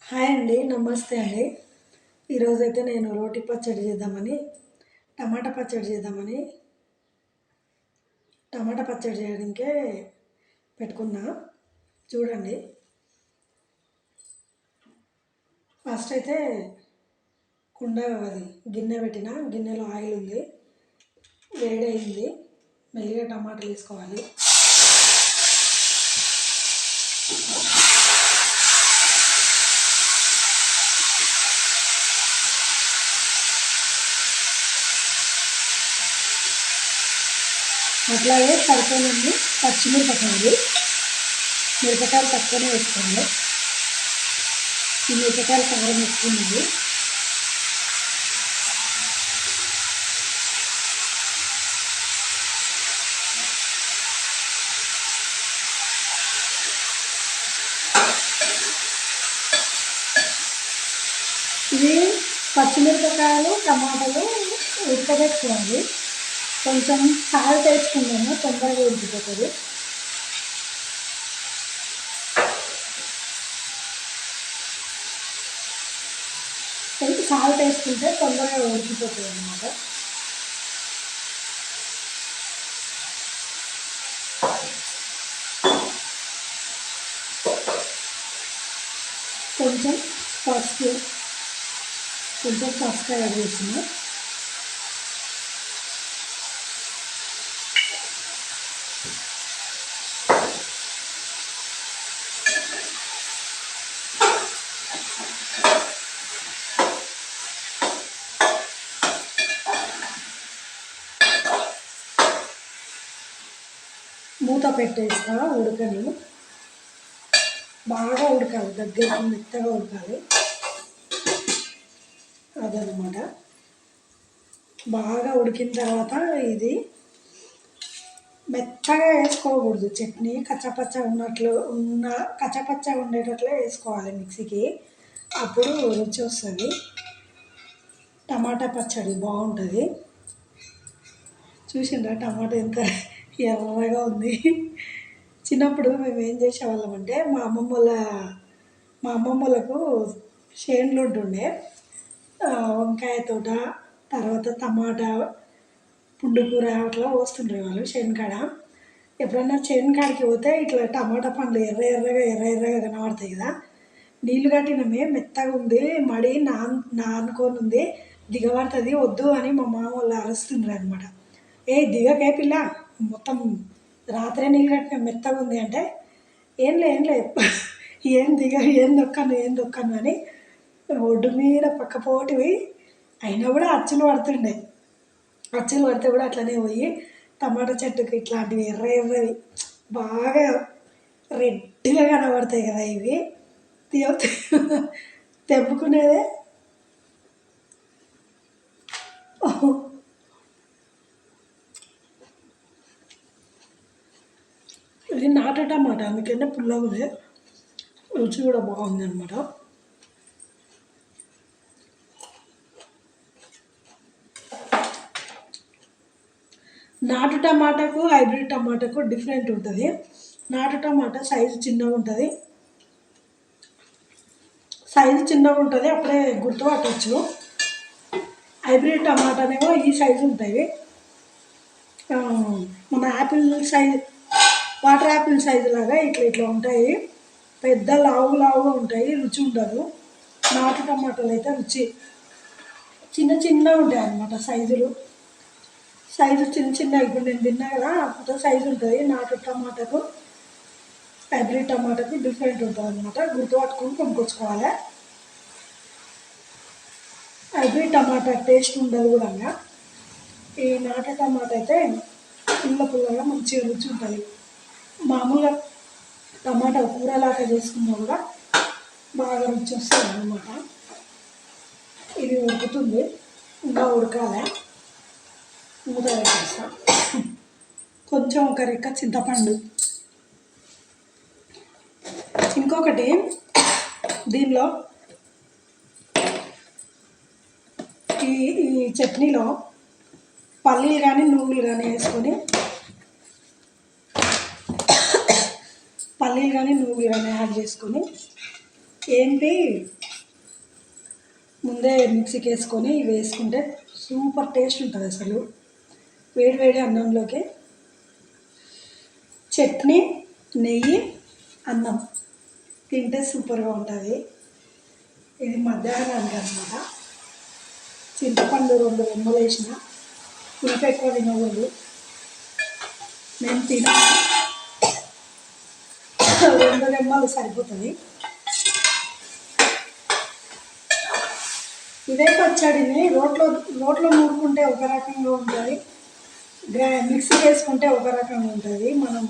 Hi అండి, నమస్తే అండి. ఈరోజైతే నేను రోటి పచ్చడి చేద్దామని టమాటా పచ్చడి చేద్దామని టమాటా పచ్చడి చేయడానికే పెట్టుకున్నా. చూడండి, ఫస్ట్ అయితే కుండ అది గిన్నె పెట్టిన, గిన్నెలో ఆయిల్ ఉంది, వేడైంది. మెల్లిగా టమాటాలు వేసుకోవాలి. అట్లాగే సరిపోయింది. పచ్చిమిరపకాయలు మిరపకాయలు తక్కువనే వేసుకోవాలి. ఈ మిరపకాయలు కారం ఎక్కువ. ఇవి పచ్చిమిరపకాయలు టమాటాలు ఉడకబెట్టుకోవాలి. కొంచెం సాల్ట్ వేసుకుందాము, తొందరగా ఉడికిపోతుంది. సాల్ట్ వేసుకుంటే తొందరగా ఉడికిపోతుంది అన్నమాట. కొంచెం పసుపు యాడ్ చేసిన, మూత పెట్టేస్తా. ఉడకని బాగా ఉడకాలి, దగ్గరికి మెత్తగా ఉడకాలి. అదనమాట. బాగా ఉడికిన తర్వాత ఇది మెత్తగా వేసుకోకూడదు. చట్నీ కచ్చపచ్చ ఉండేటట్లే వేసుకోవాలి మిక్సీకి. అప్పుడు రుచి వస్తుంది, టమాటా పచ్చడి బాగుంటుంది. చూసిండ్రా టమాటా ఎంత ఎర్రగా ఉంది. చిన్నప్పుడు మేము ఏం చేసేవాళ్ళం అంటే మా అమ్మమ్మ వాళ్ళకు చేనులు ఉంటుండే. వంకాయ తోట, తర్వాత టమాటా, పుండుకూర అట్లా పోస్తుండ్రే వాళ్ళు చేనుకాడ. ఎప్పుడన్నా చేనుకాడికి పోతే ఇట్లా టమాటా పండ్లు ఎర్రగా కనబడతాయి కదా. నీళ్ళు కట్టినమే మెత్తగా ఉంది, మడి నానుకొని ఉంది, దిగబడుతుంది వద్దు అని మా మామ వాళ్ళు అరుస్తుండ్రు అనమాట. దిగకే పిల్ల, మొత్తం రాత్రే నీళ్ళు కట్టిన మెత్తగా ఉంది అంటే, ఏంలే ఏం దొక్కను అని ఒడ్డు మీద పక్కపోటివి అయినా కూడా అచ్చులు పడితే కూడా అట్లనే పోయి టమాటా చెట్టుకి ఇట్లాంటివి ఎర్రవి బాగా రెడ్గా కనబడతాయి కదా. ఇవి తెంపుకునేదే. ఇది నాటు టమాటా, అందుకనే పుల్లగా ఉంది, రుచి కూడా బాగుంది అనమాట. నాటు టమాటాకు హైబ్రిడ్ టమాటాకు డిఫరెంట్ ఉంటుంది. నాటు టమాటా సైజు చిన్నగా ఉంటుంది, అప్పుడే గుర్తుపట్టవచ్చు. హైబ్రిడ్ టమాటానేమో ఈ సైజు ఉంటాయి. మన Apple size, water Apple size లాగా ఇట్లా ఉంటాయి. పెద్ద లావుగా ఉంటాయి, రుచి ఉండదు. నాటు టమాటాలు అయితే రుచి చిన్నగా ఉంటాయి అన్నమాట. సైజు చిన్న ఇప్పుడు నేను తిన్నా కదా, అంత సైజు ఉంటుంది. నాటు టమాటాకు హైబ్రిడ్ టమాటాకు డిఫరెంట్ ఉంటుంది అనమాట. గుర్తుపట్టుకొని కొనుక్కొచ్చుకోవాలి. హైబ్రిడ్ టమాటా టేస్ట్ ఉండదు కూడా. ఈ నాటు టమాటా అయితే పుల్లగా మంచిగా రుచి ఉంటుంది. మామూలుగా టమాటా కూరలాగా చేసుకున్నా కూడా బాగా రుచి వస్తుంది అన్నమాట. ఇది ఉడుకుతుంది, ఇంకా ఉడకాలి. మూత పెట్టేస్తా. కొంచెం ఒక రెక్క చింతపండు. ఇంకొకటి, దీనిలో ఈ చట్నీలో పల్లీలు కానీ నువ్వులు కానీ వేసుకొని యాడ్ చేసుకొని ఏంటి ముందే మిక్సీకి వేసుకొని ఇవి వేసుకుంటే సూపర్ టేస్ట్ ఉంటుంది అసలు. వేడి వేడి అన్నంలోకి చట్నీ, నెయ్యి, అన్నం తింటే సూపర్గా ఉంటుంది. ఇది మధ్యాహ్నానికి అనమాట. చింతపండు 2 రెమ్మలు వేసిన, పులుపు ఎక్కువ తినకూడదు. నేను 2 రెమ్మలు సరిపోతుంది. ఇదే పచ్చడిని రోట్లో నూరుకుంటే ఒక రకంగా ఉంటుంది, మిక్సీ వేసుకుంటే ఒక రకంగా ఉంటుంది. మనం